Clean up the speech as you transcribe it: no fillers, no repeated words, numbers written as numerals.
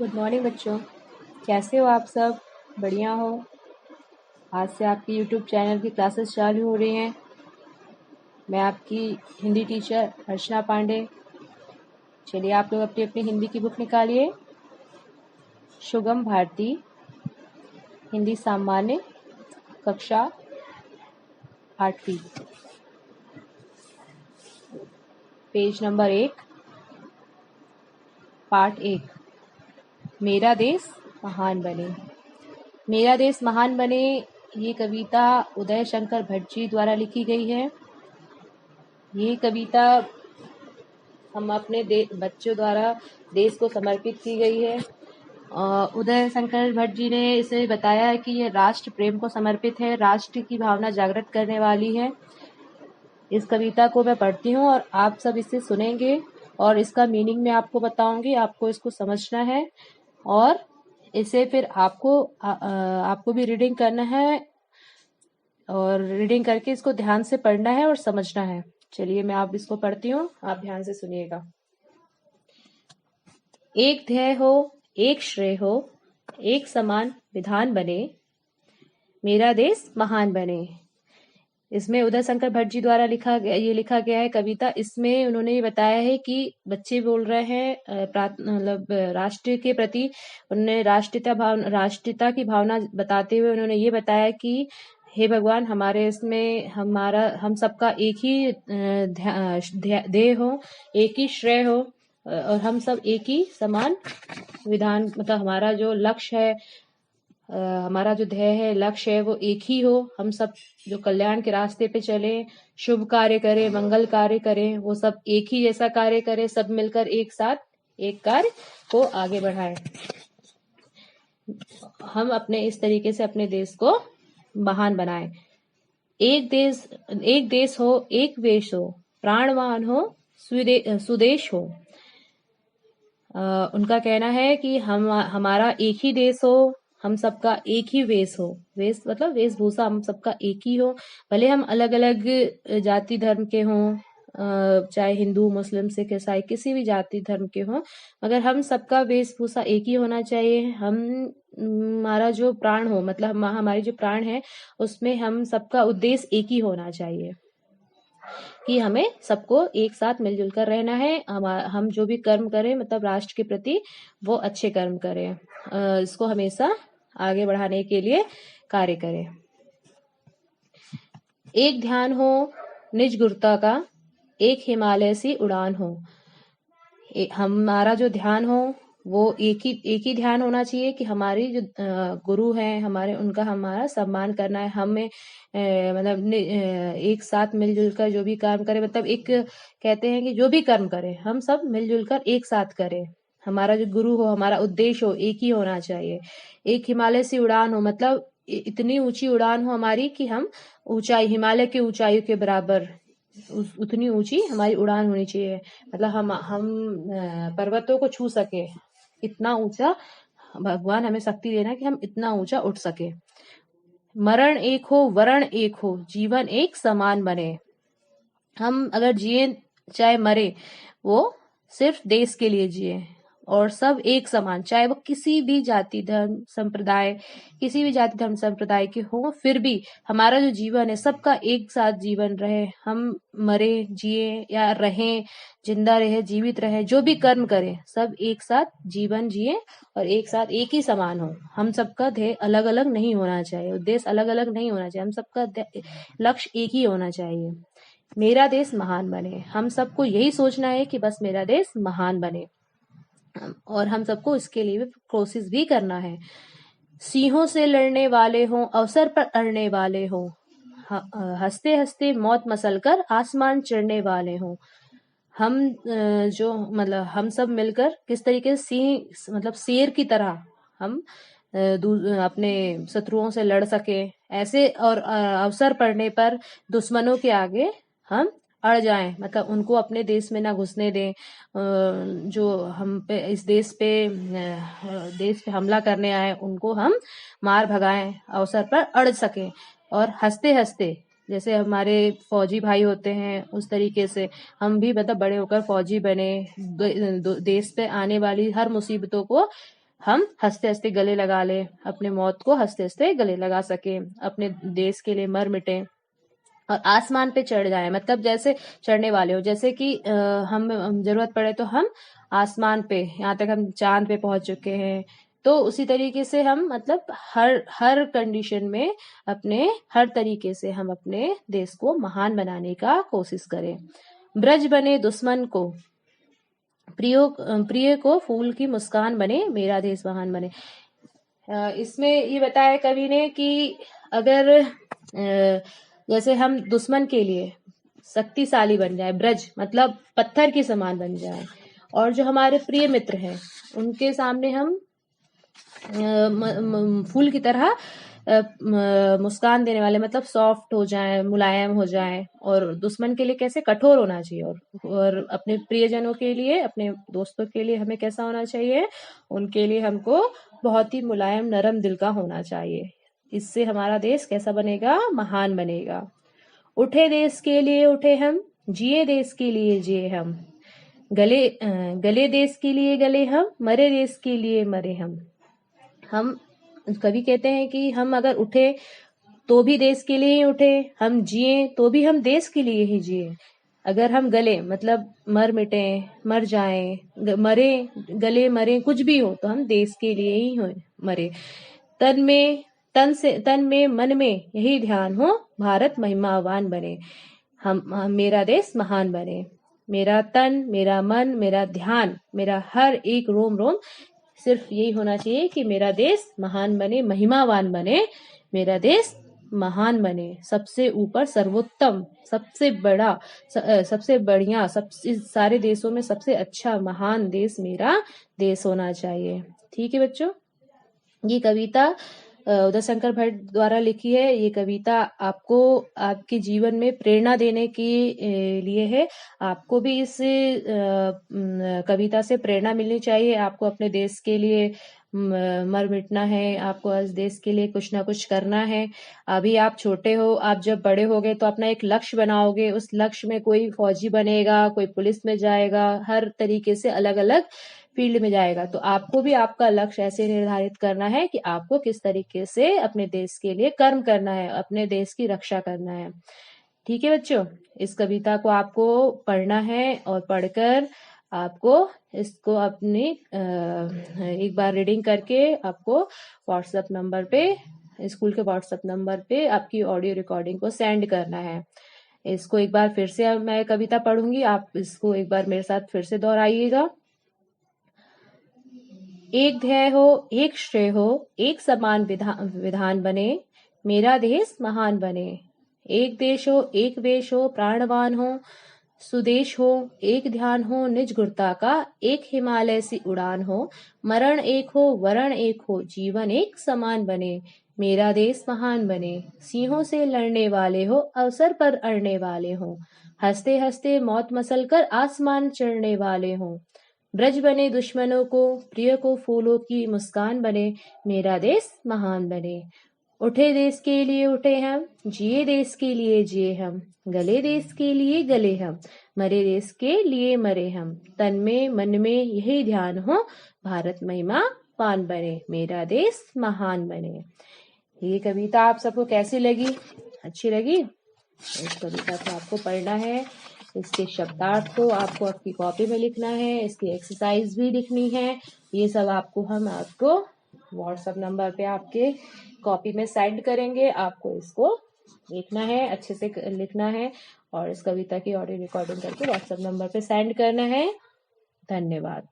Good morning बच्चों। कैसे हो आप सब? बढ़िया हो? आज से आपकी यूट्यूब चैनल की क्लासेस चालू हो रही हैं। मैं आपकी हिंदी टीचर अर्चना पांडे। चलिए आप लोग अपनी अपनी हिंदी की बुक निकालिए। शुभम भारती, हिंदी सामान्य, कक्षा 8वीं, पेज नंबर 1, पार्ट 1, मेरा देश महान बने। मेरा देश महान बने ये कविता उदय शंकर भट्ट जी द्वारा लिखी गई है। ये कविता हम अपने बच्चों द्वारा देश को समर्पित की गई है। उदय शंकर भट्ट जी ने इसे बताया है कि यह राष्ट्र प्रेम को समर्पित है, राष्ट्र की भावना जागृत करने वाली है। इस कविता को मैं पढ़ती हूँ और आप सब इसे सुनेंगे और इसका मीनिंग मैं आपको बताऊंगी। आपको इसको समझना है और इसे फिर आपको भी रीडिंग करना है और रीडिंग करके इसको ध्यान से पढ़ना है और समझना है। चलिए मैं आप इसको पढ़ती हूँ, आप ध्यान से सुनिएगा। एक ध्येय हो, एक श्रेय हो, एक समान विधान बने, मेरा देश महान बने। इसमें उदय शंकर भट्ट जी द्वारा लिखा गया है कविता। इसमें उन्होंने ये बताया है कि बच्चे बोल रहे हैं मतलब राष्ट्र के प्रति उन्होंने राष्ट्रीयता की भावना बताते हुए उन्होंने ये बताया कि हे भगवान, हमारे इसमें हम सबका एक ही ध्येय हो, एक ही श्रेय हो और हम सब एक ही समान विधान, मतलब हमारा जो लक्ष्य है, हमारा जो ध्येय है, लक्ष्य है, वो एक ही हो। हम सब जो कल्याण के रास्ते पे चले, शुभ कार्य करें, मंगल कार्य करें, वो सब एक ही जैसा कार्य करें, सब मिलकर एक साथ एक कार्य को आगे बढ़ाएं। हम अपने इस तरीके से अपने देश को महान बनाएं। एक देश हो, एक वेश हो, प्राणवान हो, सुदेश हो। उनका कहना है कि हमारा एक ही देश हो, हम सबका एक ही वेश हो। वेश मतलब वेशभूषा हम सबका एक ही हो। भले हम अलग अलग जाति धर्म के हों, चाहे हिंदू, मुस्लिम, सिख, ईसाई, किसी भी जाति धर्म के हों, मगर हम सबका वेशभूषा एक ही होना चाहिए। हमारा जो प्राण हो, मतलब हमारी जो प्राण है, उसमें हम सबका उद्देश्य एक ही होना चाहिए कि हमें सबको एक साथ मिलजुल कर रहना है। हम जो भी कर्म करें, मतलब राष्ट्र के प्रति, वो अच्छे कर्म करें, इसको हमेशा आगे बढ़ाने के लिए कार्य करें। एक ध्यान हो निज गुरुता का, एक हिमालय सी उड़ान हो। हमारा जो ध्यान हो वो एक ही ध्यान होना चाहिए कि हमारी जो गुरु हैं हमारे, उनका हमारा सम्मान करना है। हमें मतलब एक साथ मिलजुल कर जो भी कर्म करें, मतलब एक कहते हैं कि जो भी कर्म करें हम सब मिलजुल कर एक साथ करें। हमारा जो गुरु हो, हमारा उद्देश्य हो, एक ही होना चाहिए। एक हिमालय से उड़ान हो, मतलब इतनी ऊंची उड़ान हो हमारी कि हम ऊंचाई, हिमालय की ऊंचाई के बराबर उतनी ऊंची हमारी उड़ान होनी चाहिए। मतलब हम पर्वतों को छू सके, इतना ऊंचा भगवान हमें शक्ति देना कि हम इतना ऊंचा उठ सके। मरण एक हो, वरण एक हो, जीवन एक समान बने। हम अगर जिए चाहे मरे, वो सिर्फ देश के लिए जिए और सब एक समान, चाहे वो किसी भी जाति धर्म संप्रदाय, किसी भी जाति धर्म संप्रदाय के हो, फिर भी हमारा जो जीवन है सबका एक साथ जीवन रहे। हम मरे, जिए या रहें, जिंदा रहे, जीवित रहे, जो भी कर्म करें, सब एक साथ जीवन जिए और एक साथ एक ही समान हो। हम सबका ध्येय अलग अलग नहीं होना चाहिए, उद्देश्य अलग अलग नहीं होना चाहिए, हम सबका लक्ष्य एक ही होना चाहिए। मेरा देश महान बने, हम सबको यही सोचना है कि बस मेरा देश महान बने और हम सबको इसके लिए कोशिश भी करना है। सिंहों से लड़ने वाले हों, अवसर पर अड़ने वाले हों, हंसते हंसते मौत मसलकर आसमान चढ़ने वाले हों। हम जो मतलब हम सब मिलकर किस तरीके से सिंह, मतलब शेर की तरह हम अपने शत्रुओं से लड़ सके ऐसे, और अवसर पड़ने पर दुश्मनों के आगे हम अड़ जाएं, मतलब उनको अपने देश में ना घुसने दें। जो हम पे इस देश पे हमला करने आए, उनको हम मार भगाएं, अवसर पर अड़ सके। और हंसते हंसते, जैसे हमारे फौजी भाई होते हैं, उस तरीके से हम भी मतलब बड़े होकर फौजी बने, देश पे आने वाली हर मुसीबतों को हम हंसते हंसते गले लगा ले, अपने मौत को हंसते हंसते गले लगा सके, अपने देश के लिए मर मिटे और आसमान पे चढ़ जाए। मतलब जैसे चढ़ने वाले हो, जैसे कि हम जरूरत पड़े तो हम आसमान पे, यहाँ तक हम चांद पे पहुंच चुके हैं, तो उसी तरीके से हम मतलब हर हर कंडीशन में अपने हर तरीके से हम अपने देश को महान बनाने का कोशिश करें। ब्रज बने दुश्मन को, प्रिय को फूल की मुस्कान बने, मेरा देश महान बने। इसमें ये बताया कवि ने कि अगर जैसे हम दुश्मन के लिए शक्तिशाली बन जाए, ब्रज मतलब पत्थर के समान बन जाए, और जो हमारे प्रिय मित्र हैं उनके सामने हम फूल की तरह मुस्कान देने वाले, मतलब सॉफ्ट हो जाए, मुलायम हो जाए, और दुश्मन के लिए कैसे कठोर होना चाहिए, और अपने प्रियजनों के लिए, अपने दोस्तों के लिए हमें कैसा होना चाहिए, उनके लिए हमको बहुत ही मुलायम नरम दिल का होना चाहिए। इससे हमारा देश कैसा बनेगा, महान बनेगा। उठे देश के लिए उठे हम, जिए देश के लिए जिए हम, गले देश के लिए गले हम, मरे देश के लिए मरे हम कवि कहते हैं कि हम अगर उठे तो भी देश के लिए ही उठे, हम जिए तो भी हम देश के लिए ही जिए। अगर हम गले मतलब मर मिटे, मर जाए, मरे, गले मरे, कुछ भी हो, तो हम देश के लिए ही हो मरे। तन में मन में यही ध्यान हो, भारत महिमावान बने, हम मेरा देश महान बने। मेरा तन, मेरा मन, मेरा ध्यान, मेरा हर एक रोम रोम सिर्फ यही होना चाहिए कि मेरा देश महान बने, महिमावान बने, मेरा देश महान बने, सबसे ऊपर, सर्वोत्तम, सबसे बड़ा, सबसे बढ़िया, सबसे सारे देशों में सबसे अच्छा महान देश मेरा देश होना चाहिए। ठीक है बच्चों, ये कविता उदय शंकर भट्ट द्वारा लिखी है। ये कविता आपको आपके जीवन में प्रेरणा देने के लिए है। आपको भी इस कविता से प्रेरणा मिलनी चाहिए। आपको अपने देश के लिए मर मिटना है, आपको इस देश के लिए कुछ ना कुछ करना है। अभी आप छोटे हो, आप जब बड़े होगे तो अपना एक लक्ष्य बनाओगे। उस लक्ष्य में कोई फौजी बनेगा, कोई पुलिस में जाएगा, हर तरीके से अलग अलग फील्ड में जाएगा। तो आपको भी आपका लक्ष्य ऐसे निर्धारित करना है कि आपको किस तरीके से अपने देश के लिए कर्म करना है, अपने देश की रक्षा करना है। ठीक है बच्चों, इस कविता को आपको पढ़ना है और पढ़कर आपको इसको अपनी एक बार रीडिंग करके आपको व्हाट्सएप नंबर पे, स्कूल के व्हाट्सएप नंबर पे आपकी ऑडियो रिकॉर्डिंग को सेंड करना है। इसको एक बार फिर से मैं कविता पढ़ूंगी, आप इसको एक बार मेरे साथ फिर से दोहराइएगा। एक ध्येय हो, एक श्रेय हो, एक समान विधान बने, मेरा देश महान बने। एक देश हो, एक वेश हो, प्राणवान हो, सुदेश हो, एक ध्यान हो निज गुरता का, एक हिमालय सी उड़ान हो, मरण एक हो, वरण एक हो, जीवन एक समान बने, मेरा देश महान बने। सिंहों से लड़ने वाले हो, अवसर पर अड़ने वाले हो, हंसते हंसते मौत मसल कर आसमान चढ़ने वाले हो, ब्रज बने दुश्मनों को, प्रिय को फूलों की मुस्कान बने, मेरा देश महान बने। उठे देश के लिए उठे हम, जिए देश के लिए जिए हम, गले देश के लिए गले हम, मरे देश के लिए मरे हम, तन में मन में यही ध्यान हो, भारत महिमा पान बने, मेरा देश महान बने। ये कविता आप सबको कैसी लगी? अच्छी लगी? इस कविता को आपको पढ़ना है, इसके शब्दार्थ को आपको आपकी कॉपी में लिखना है, इसकी एक्सरसाइज भी लिखनी है। ये सब हम आपको व्हाट्सएप नंबर पे आपके कॉपी में सेंड करेंगे। आपको इसको लिखना है, अच्छे से लिखना है और इस कविता की ऑडियो रिकॉर्डिंग करके व्हाट्सएप नंबर पे सेंड करना है। धन्यवाद।